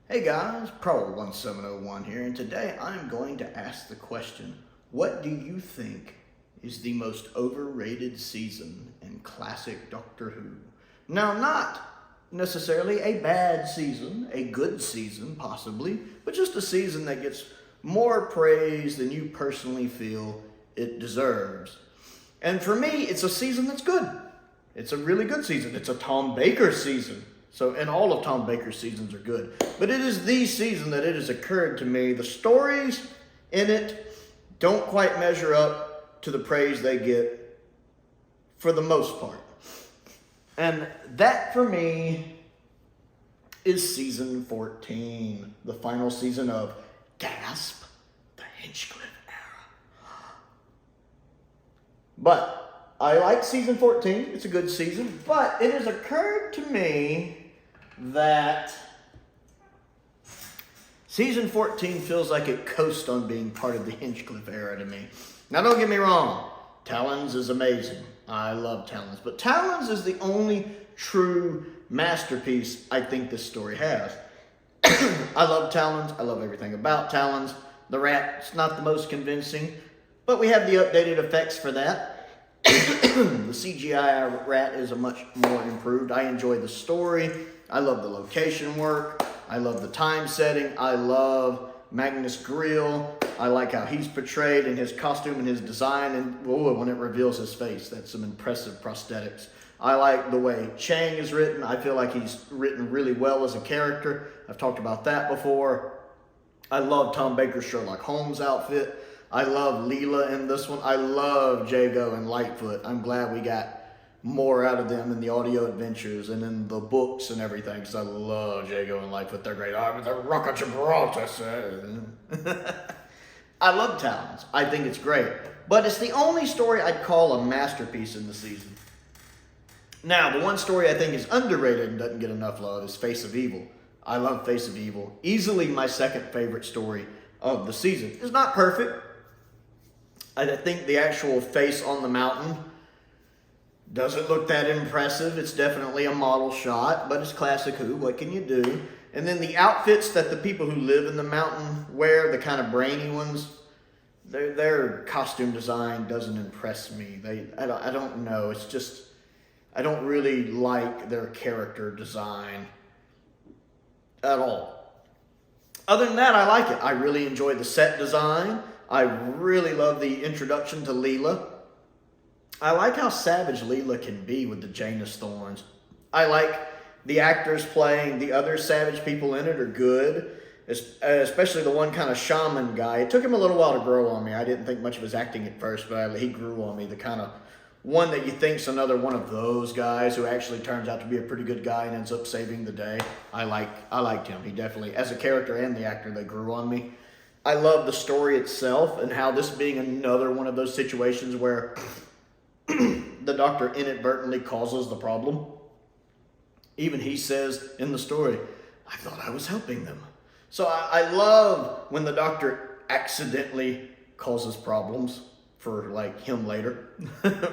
Hey guys, Prowl 1701 here, and today I'm going to ask the question, what do you think is the most overrated season in classic Doctor Who? Now, not necessarily a bad season, a good season possibly, but just a season that gets more praise than you personally feel it deserves. And for me, it's a season that's good. It's a really good season. It's a Tom Baker season. And all of Tom Baker's seasons are good. But it is the season that it has occurred to me, the stories in it don't quite measure up to the praise they get for the most part. And that, for me, is season 14, the final season of Gasp, the Hinchcliffe era. But I like season 14. It's a good season. But it has occurred to me that season 14 feels like it coasts on being part of the Hinchcliffe era to me. Now, don't get me wrong. Talons is amazing. I love Talons. But Talons is the only true masterpiece I think this story has. I love Talons. I love everything about Talons. The rat's not the most convincing, but we have the updated effects for that. The CGI rat is a much more improved. I enjoy the story. I love the location work. I love the time setting. I love Magnus Grill. I like how he's portrayed in his costume and his design. And when it reveals his face, that's some impressive prosthetics. I like the way Chang is written. I feel like he's written really well as a character. I've talked about that before. I love Tom Baker's Sherlock Holmes outfit. I love Leela in this one. I love JLBWHO and Lightfoot. I'm glad we got more out of them in the audio adventures and in the books and everything, because I love JLBWHO and Lightfoot. They're great. I'm the Rock of Gibraltar, sir. I love Talons. I think it's great. But it's the only story I'd call a masterpiece in the season. Now, the one story I think is underrated and doesn't get enough love is Face of Evil. I love Face of Evil. Easily my second favorite story of the season. It's not perfect. I think the actual face on the mountain doesn't look that impressive. It's definitely a model shot, but it's classic Who. What can you do? And then the outfits that the people who live in the mountain wear, the kind of brainy ones, their costume design doesn't impress me. I don't know. It's just, I don't really like their character design at all. Other than that, I like it. I really enjoy the set design. I really love the introduction to Leela. I like how savage Leela can be with the Janus thorns. I like the actors playing the other savage people in it are good, especially the one kind of shaman guy. It took him a little while to grow on me. I didn't think much of his acting at first, but he grew on me. The kind of one that you think's another one of those guys who actually turns out to be a pretty good guy and ends up saving the day. I liked him. He definitely, as a character and the actor, they grew on me. I love the story itself and how this being another one of those situations where the Doctor inadvertently causes the problem. Even he says in the story, I thought I was helping them. So I love when the Doctor accidentally causes problems for like him later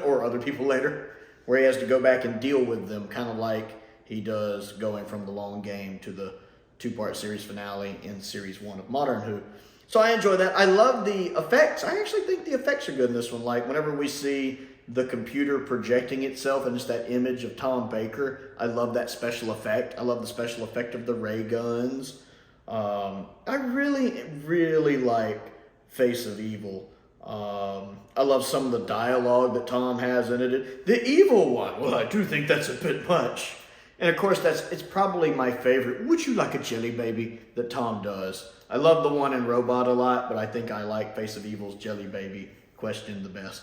or other people later, where he has to go back and deal with them, kind of like he does going from the long game to the two-part series finale in series 1 of Modern Who. So I enjoy that. I love the effects. I actually think the effects are good in this one. Like whenever we see the computer projecting itself and just that image of Tom Baker, I love that special effect. I love the special effect of the ray guns. I really, really like Face of Evil. I love some of the dialogue that Tom has in it. The evil one, well, I do think that's a bit much. And of course, it's probably my favorite. Would you like a jelly baby? That Tom does. I love the one in Robot a lot, but I think I like Face of Evil's jelly baby question the best.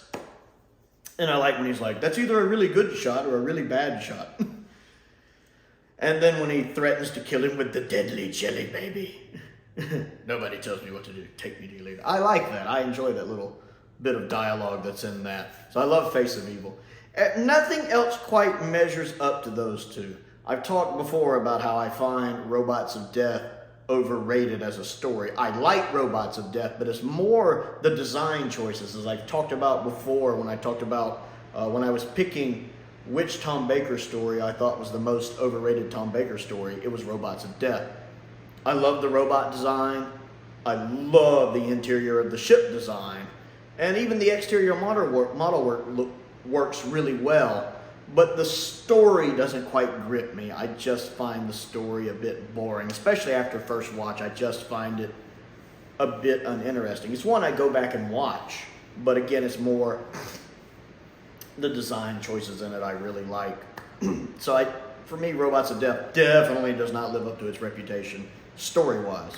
And I like when he's like, that's either a really good shot or a really bad shot. And then when he threatens to kill him with the deadly jelly baby. Nobody tells me what to do. Take me to you later. I like that. I enjoy that little bit of dialogue that's in that. So I love Face of Evil. Nothing else quite measures up to those two. I've talked before about how I find Robots of Death overrated as a story. I like Robots of Death, but it's more the design choices, as I've talked about before when I talked about when I was picking which Tom Baker story I thought was the most overrated Tom Baker story. It was Robots of Death. I love the robot design. I love the interior of the ship design. And even the exterior model work works really well. But the story doesn't quite grip me. I just find the story a bit boring, especially after first watch. I just find it a bit uninteresting. It's one I go back and watch, but again, it's more the design choices in it I really like. So for me, Robots of Death definitely does not live up to its reputation story-wise.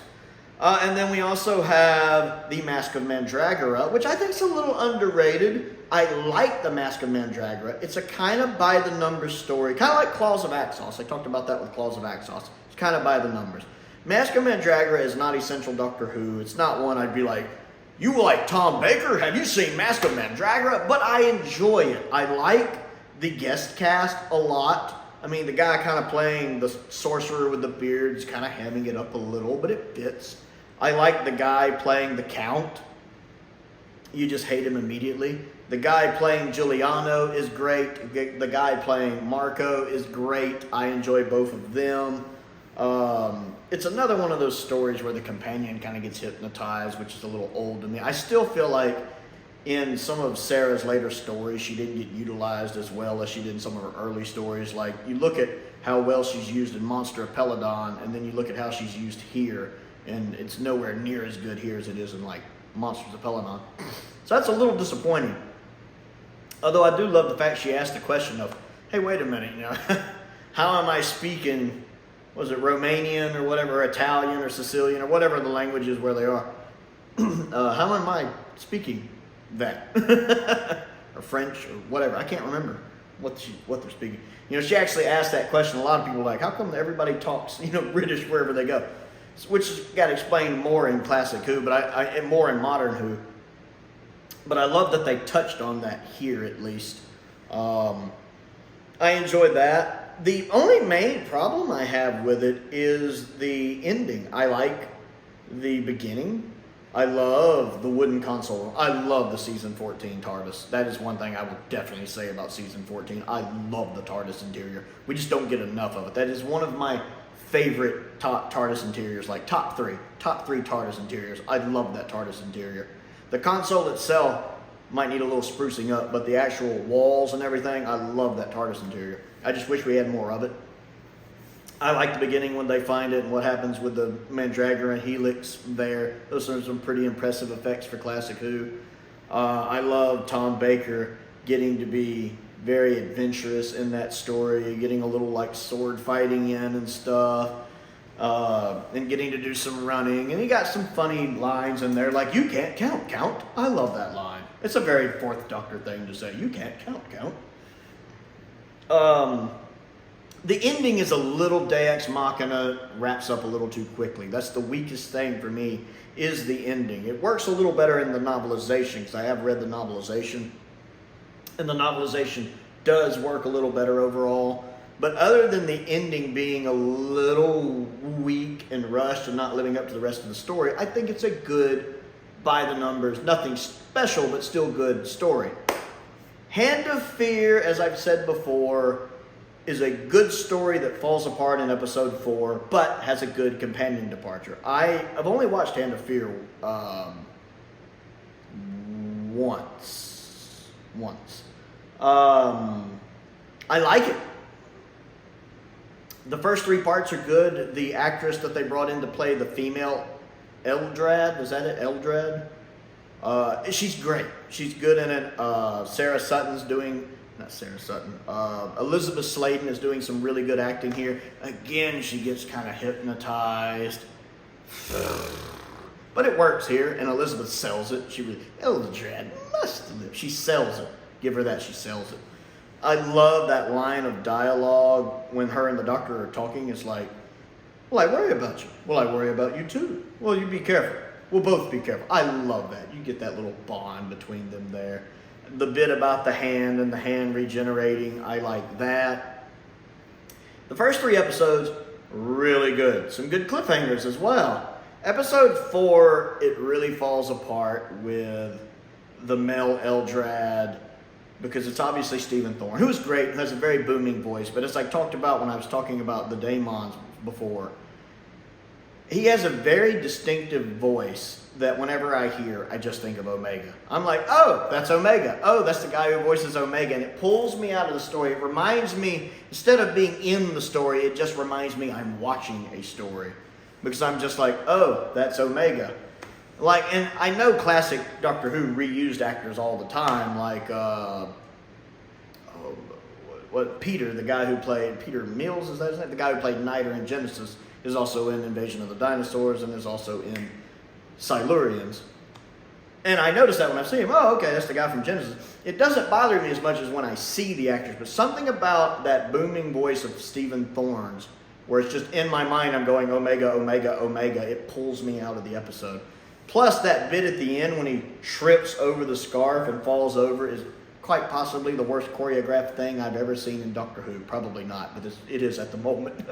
And then we also have The Mask of Mandragora, which I think is a little underrated. I like The Mask of Mandragora. It's a kind of by-the-numbers story, kind of like Claws of Axos. I talked about that with Claws of Axos. It's kind of by the numbers. Mask of Mandragora is not essential Doctor Who. It's not one I'd be like, you like Tom Baker? Have you seen Mask of Mandragora? But I enjoy it. I like the guest cast a lot. I mean, the guy kind of playing the sorcerer with the beard is kind of hamming it up a little, but it fits. I like the guy playing the Count. You just hate him immediately. The guy playing Giuliano is great. The guy playing Marco is great. I enjoy both of them. It's another one of those stories where the companion kind of gets hypnotized, which is a little old to me. I still feel like in some of Sarah's later stories, she didn't get utilized as well as she did in some of her early stories. Like, you look at how well she's used in Monster of Peladon, and then you look at how she's used here, and it's nowhere near as good here as it is in, like, Monsters of Peladon. So that's a little disappointing. Although I do love the fact she asked the question of, hey, wait a minute, you know, how am I speaking, was it Romanian or whatever, Italian or Sicilian or whatever the language is where they are. How am I speaking that? Or French or whatever. I can't remember what they're speaking. You know, she actually asked that question. A lot of people are like, how come everybody talks, you know, British wherever they go? Which got explained more in Classic Who, but more in Modern Who. But I love that they touched on that here, at least. I enjoyed that. The only main problem I have with it is the ending. I like the beginning. I love the wooden console. I love the Season 14 TARDIS. That is one thing I will definitely say about Season 14. I love the TARDIS interior. We just don't get enough of it. That is one of my favorite top TARDIS interiors, like top three TARDIS interiors. I love that TARDIS interior. The console itself might need a little sprucing up, but the actual walls and everything, I love that TARDIS interior. I just wish we had more of it. I like the beginning when they find it and what happens with the Mandragora and Helix there. Those are some pretty impressive effects for Classic Who. I love Tom Baker getting to be very adventurous in that story, getting a little like sword fighting in and stuff. And getting to do some running. And he got some funny lines in there like, you can't count, Count. I love that line. It's a very Fourth Doctor thing to say, you can't count, Count. The ending is a little Deus Machina, wraps up a little too quickly. That's the weakest thing for me, is the ending. It works a little better in the novelization, because I have read the novelization. And the novelization does work a little better overall. But other than the ending being a little weak and rushed and not living up to the rest of the story, I think it's a good, by the numbers, nothing special, but still good story. Hand of Fear, as I've said before, is a good story that falls apart in episode 4, but has a good companion departure. I've only watched Hand of Fear once. I like it. The first 3 parts are good. The actress that they brought in to play the female Eldrad, is that it? Eldrad? She's great. She's good in it. Sarah Sutton's doing, not Sarah Sutton, Elizabeth Sladen is doing some really good acting here. Again, she gets kind of hypnotized. But it works here, and Elizabeth sells it. Eldrad must live. She sells it. Give her that, she sells it. I love that line of dialogue when her and the Doctor are talking. It's like, well, I worry about you. Well, I worry about you too. Well, you be careful. We'll both be careful. I love that. You get that little bond between them there. The bit about the hand and the hand regenerating, I like that. The first 3 episodes, really good. Some good cliffhangers as well. Episode 4, it really falls apart with the male Eldrad, because it's obviously Stephen Thorne, who's great and has a very booming voice. But as I talked about when I was talking about the Daemons before, he has a very distinctive voice that whenever I hear, I just think of Omega. I'm like, oh, that's Omega. Oh, that's the guy who voices Omega. And it pulls me out of the story. It reminds me, instead of being in the story, it just reminds me I'm watching a story. Because I'm just like, oh, that's Omega. Like, and I know classic Doctor Who reused actors all the time. Like, Peter, the guy who played, Peter Mills, is that his name? The guy who played Niter in Genesis is also in Invasion of the Dinosaurs and is also in Silurians. And I noticed that when I see him, oh, okay, that's the guy from Genesis. It doesn't bother me as much as when I see the actors, but something about that booming voice of Stephen Thorne's, where it's just in my mind, I'm going Omega, Omega, Omega, it pulls me out of the episode. Plus that bit at the end when he trips over the scarf and falls over is quite possibly the worst choreographed thing I've ever seen in Doctor Who. Probably not, but it is at the moment.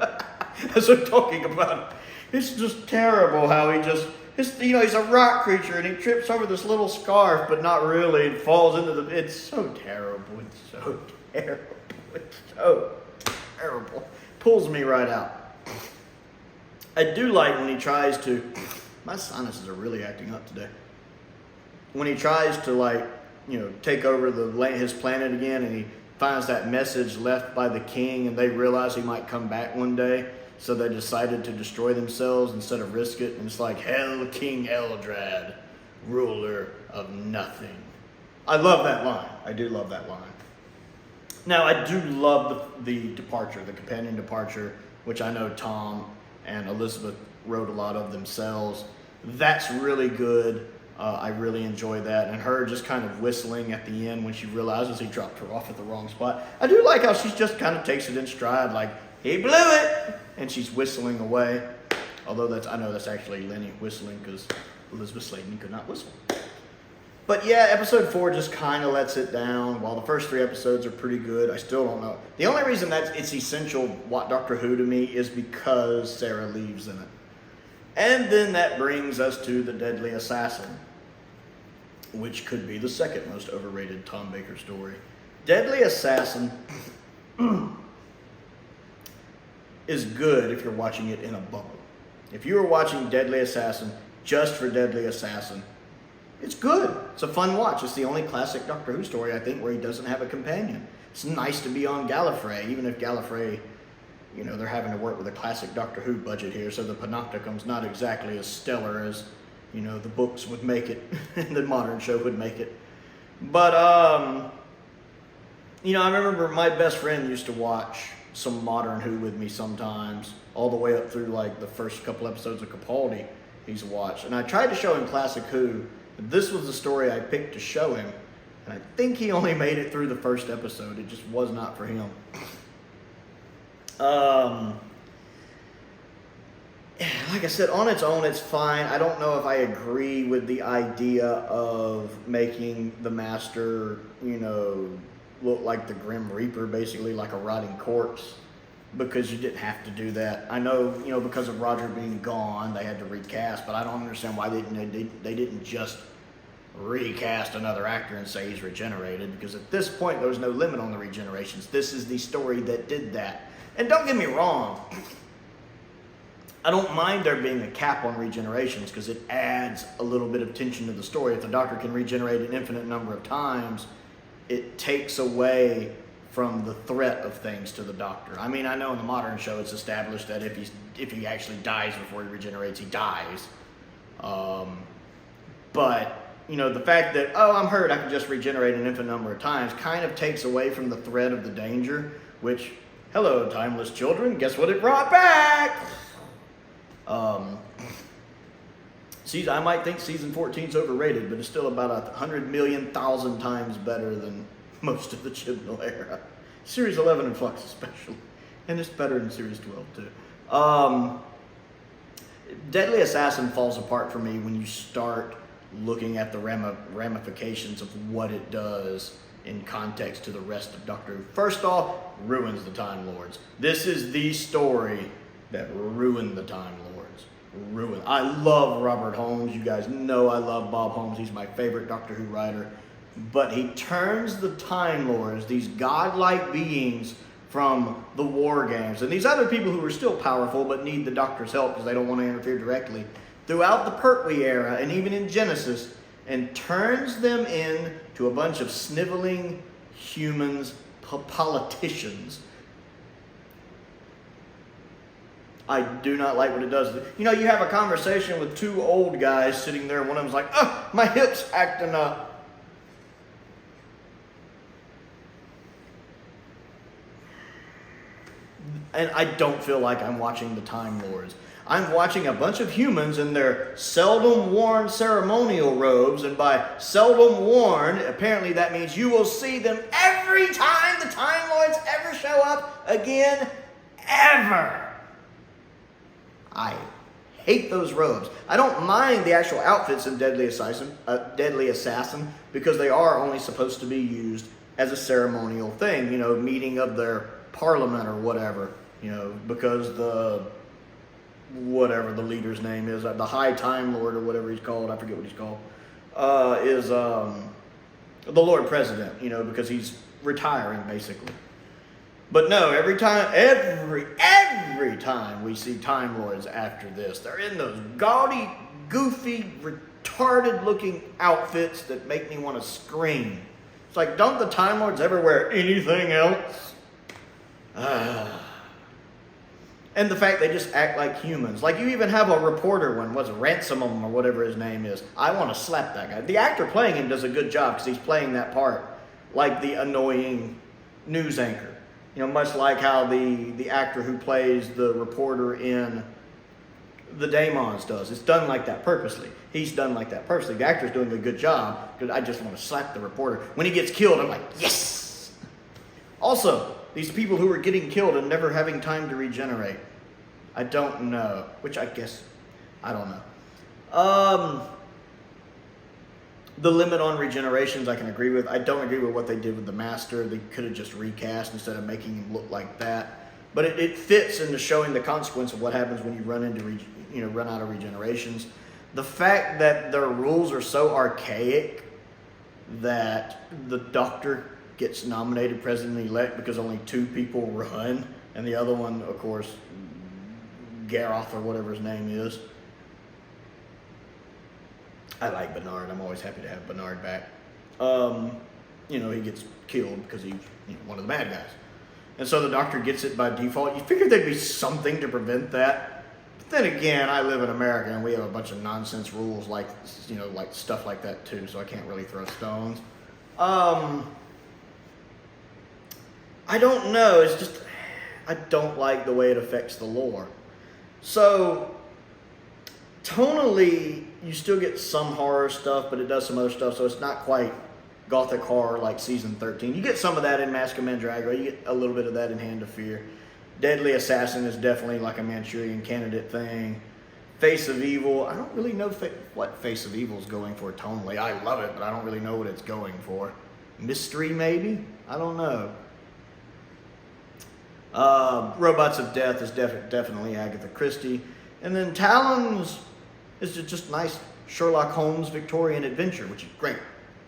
As I'm talking about it. It's just terrible how he just, he's a rock creature and he trips over this little scarf, but not really, and falls into the, it's so terrible. It's so terrible. It's so terrible. Pulls me right out. I do like when he tries to, my sinuses are really acting up today. When he tries to take over his planet again, and he finds that message left by the king, and they realize he might come back one day, so they decided to destroy themselves instead of risk it. And it's like, Hell, King Eldrad, ruler of nothing. I love that line. I do love that line. Now, I do love the departure, the companion departure, which I know Tom and Elizabeth wrote a lot of themselves. That's really good. I really enjoy that. And her just kind of whistling at the end when she realizes he dropped her off at the wrong spot. I do like how she just kind of takes it in stride, like, he blew it! And she's whistling away. Although I know that's actually Lenny whistling because Elizabeth Sladen could not whistle. But yeah, episode 4 just kind of lets it down. While the first 3 episodes are pretty good, I still don't know. The only reason that it's essential Doctor Who to me is because Sarah leaves in it. And then that brings us to The Deadly Assassin, which could be the second most overrated Tom Baker story. Deadly Assassin is good if you're watching it in a bubble. If you were watching Deadly Assassin just for Deadly Assassin, it's good. It's a fun watch. It's the only classic Doctor Who story, I think, where he doesn't have a companion. It's nice to be on Gallifrey, even if Gallifrey, they're having to work with a classic Doctor Who budget here, so the Panopticum's not exactly as stellar as, the books would make it, and the modern show would make it. But, I remember my best friend used to watch some modern Who with me sometimes, all the way up through, the first couple episodes of Capaldi he's watched. And I tried to show him classic Who. This was the story I picked to show him, and I think he only made it through the first episode. It just was not for him. Like I said, on its own, it's fine. I don't know if I agree with the idea of making the Master, look like the Grim Reaper, basically like a rotting corpse, because you didn't have to do that. I know, because of Roger being gone, they had to recast, but I don't understand why they didn't just recast another actor and say he's regenerated, because at this point there was no limit on the regenerations. This is the story that did that. And don't get me wrong, I don't mind there being a cap on regenerations because it adds a little bit of tension to the story. If the Doctor can regenerate an infinite number of times, it takes away from the threat of things to the Doctor. I mean, I know in the modern show it's established that if he actually dies before he regenerates, he dies. But, the fact that, I'm hurt, I can just regenerate an infinite number of times kind of takes away from the threat of the danger, which, hello, timeless children, guess what it brought back? I might think season 14 is overrated, but it's still about 100,000,000 times better than most of the Chibnall era. Series 11 and Flux especially. And it's better than Series 12 too. Deadly Assassin falls apart for me when you start looking at the ramifications of what it does in context to the rest of Doctor Who. First off, ruins the Time Lords. This is the story that ruined the Time Lords. I love Robert Holmes. You guys know I love Bob Holmes. He's my favorite Doctor Who writer. But he turns the Time Lords, these godlike beings, from the war games. And these other people who are still powerful but need the Doctor's help because they don't want to interfere directly throughout the Pertwee era and even in Genesis, and turns them into a bunch of sniveling humans, politicians. I do not like what it does. You know, you have a conversation with two old guys sitting there, one of them's like, oh, my hip's acting up. And I don't feel like I'm watching the Time Lords. I'm watching a bunch of humans in their seldom worn ceremonial robes, and by seldom worn, apparently that means you will see them every time the Time Lords ever show up again, ever. I hate those robes. I don't mind the actual outfits in Deadly Assassin, because they are only supposed to be used as a ceremonial thing, you know, meeting of their parliament or whatever, you know, because whatever the leader's name is, the High Time Lord or whatever he's called, I forget what he's called, is the Lord President, you know, because he's retiring basically. But no, every time we see Time Lords after this, they're in those gaudy, goofy, retarded looking outfits that make me want to scream. It's like, don't the Time Lords ever wear anything else? And the fact they just act like humans. Like, you even have a reporter one, what's it, Ransomum or whatever his name is. I want to slap that guy. The actor playing him does a good job because he's playing that part like the annoying news anchor. You know, much like how the actor who plays the reporter in The Daemons does. It's done like that purposely. He's done like that purposely. The actor's doing a good job, because I just want to slap the reporter. When he gets killed, I'm like, yes! Also, these people who are getting killed and never having time to regenerate. I don't know. Which I guess, I don't know. The limit on regenerations I can agree with. I don't agree with what they did with the Master. They could have just recast instead of making him look like that. But it fits into showing the consequence of what happens when you run out of regenerations. The fact that their rules are so archaic that the Doctor gets nominated president-elect because only 2 people run, and the other one, of course, Gareth or whatever his name is. I like Bernard. I'm always happy to have Bernard back. You know, he gets killed because he's one of the bad guys. And so the Doctor gets it by default. You figured there'd be something to prevent that. But then again, I live in America and we have a bunch of nonsense rules like stuff like that too, so I can't really throw stones. I don't know. It's just, I don't like the way it affects the lore. So, tonally, you still get some horror stuff, but it does some other stuff, so it's not quite gothic horror like season 13. You get some of that in Mask of Mandragora. You get a little bit of that in Hand of Fear. Deadly Assassin is definitely like a Manchurian Candidate thing. Face of Evil, I don't really know what Face of Evil is going for tonally. I love it, but I don't really know what it's going for. Mystery, maybe? I don't know. Robots of Death is definitely Agatha Christie. And then Talons is just nice Sherlock Holmes Victorian adventure, which is great.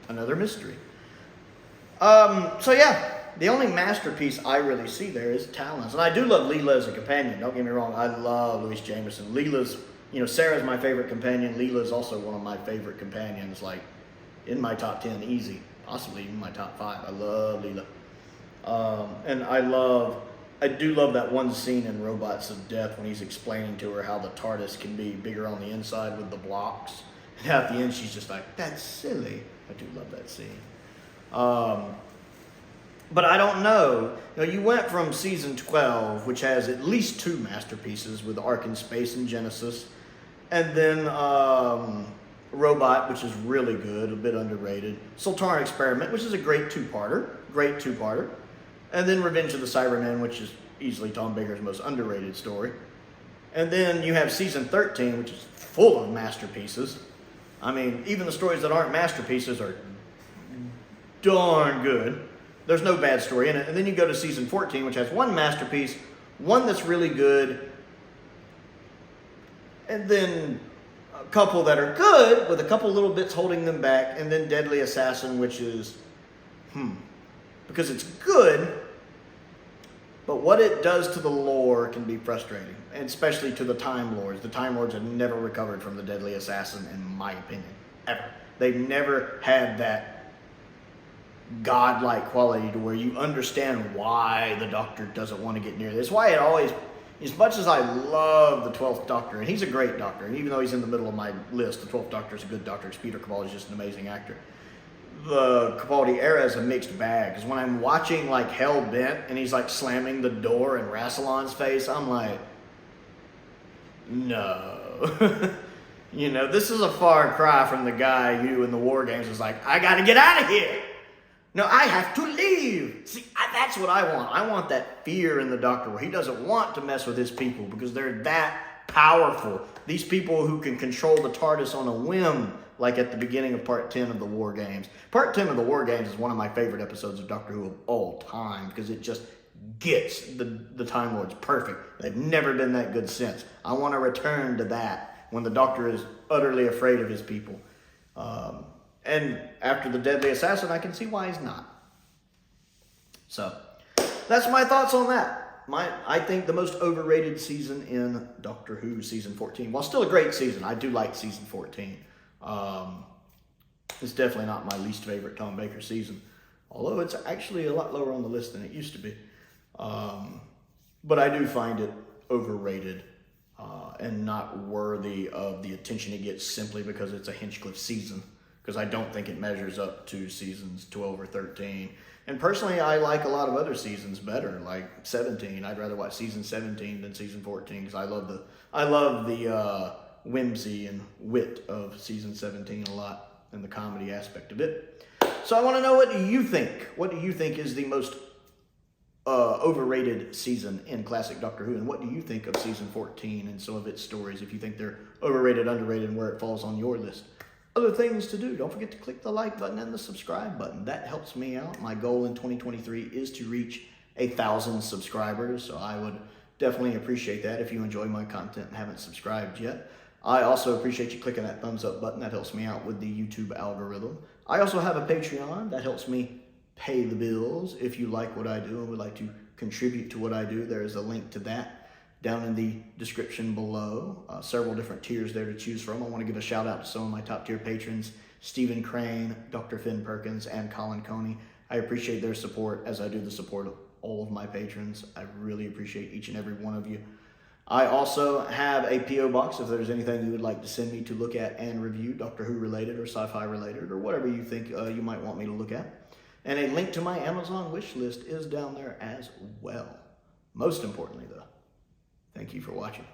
Another mystery. So yeah, the only masterpiece I really see there is Talons. And I do love Leela as a companion. Don't get me wrong. I love Louise Jameson. Leela's, Sarah's my favorite companion. Leela's also one of my favorite companions, like in my top 10, easy. Possibly even my top 5. I love Leela. And I do love that one scene in Robots of Death when he's explaining to her how the TARDIS can be bigger on the inside with the blocks. And at the end, she's just like, that's silly. I do love that scene. But I don't know. You went from season 12, which has at least 2 masterpieces with Ark in Space and Genesis, and then Robot, which is really good, a bit underrated. Sultana Experiment, which is a great two-parter. And then Revenge of the Cybermen, which is easily Tom Baker's most underrated story. And then you have season 13, which is full of masterpieces. I mean, even the stories that aren't masterpieces are darn good. There's no bad story in it. And then you go to season 14, which has 1 masterpiece, 1 that's really good, and then a couple that are good, with a couple little bits holding them back, and then Deadly Assassin, which is, because it's good, But what it does to the lore can be frustrating, and especially to the Time Lords. The Time Lords have never recovered from the Deadly Assassin, in my opinion, ever. They've never had that godlike quality to where you understand why the Doctor doesn't want to get near this. Why it always, as much as I love the 12th Doctor, and he's a great Doctor, and even though he's in the middle of my list, the 12th Doctor is a good Doctor, because Peter Capaldi is just an amazing actor. The Capaldi era is a mixed bag, because when I'm watching like Hell Bent and he's like slamming the door in Rassilon's face, I'm like, no. You know, this is a far cry from the guy who in the War Games is like, I gotta get out of here. No, I have to leave. See, that's what I want. I want that fear in the Doctor where he doesn't want to mess with his people because they're that powerful. These people who can control the TARDIS on a whim, like at the beginning of Part 10 of the War Games. Part 10 of the War Games is one of my favorite episodes of Doctor Who of all time because it just gets the Time Lords perfect. They've never been that good since. I want to return to that when the Doctor is utterly afraid of his people. And after the Deadly Assassin, I can see why he's not. So, that's my thoughts on that. I think the most overrated season in Doctor Who, season 14. While still a great season, I do like season 14. It's definitely not my least favorite Tom Baker season, although it's actually a lot lower on the list than it used to be. But I do find it overrated and not worthy of the attention it gets simply because it's a Hinchcliffe season, because I don't think it measures up to seasons 12 or 13. And personally, I like a lot of other seasons better, like 17. I'd rather watch season 17 than season 14 because I love the whimsy and wit of season 17 a lot, and the comedy aspect of it. So I want to know, what do you think? What do you think is the most overrated season in classic Doctor Who, and what do you think of season 14 and some of its stories, if you think they're overrated, underrated, and where it falls on your list? Other things to do. Don't forget to click the like button and the subscribe button. That helps me out. My goal in 2023 is to reach 1,000 subscribers, so I would definitely appreciate that if you enjoy my content and haven't subscribed yet. I also appreciate you clicking that thumbs up button. That helps me out with the YouTube algorithm. I also have a Patreon. That helps me pay the bills. If you like what I do and would like to contribute to what I do, there is a link to that down in the description below. Several different tiers there to choose from. I want to give a shout out to some of my top tier patrons, Stephen Crane, Dr. Finn Perkins, and Colin Coney. I appreciate their support as I do the support of all of my patrons. I really appreciate each and every one of you. I also have a P.O. box if there's anything you would like to send me to look at and review, Doctor Who related or sci-fi related, or whatever you think you might want me to look at. And a link to my Amazon wish list is down there as well. Most importantly, though, thank you for watching.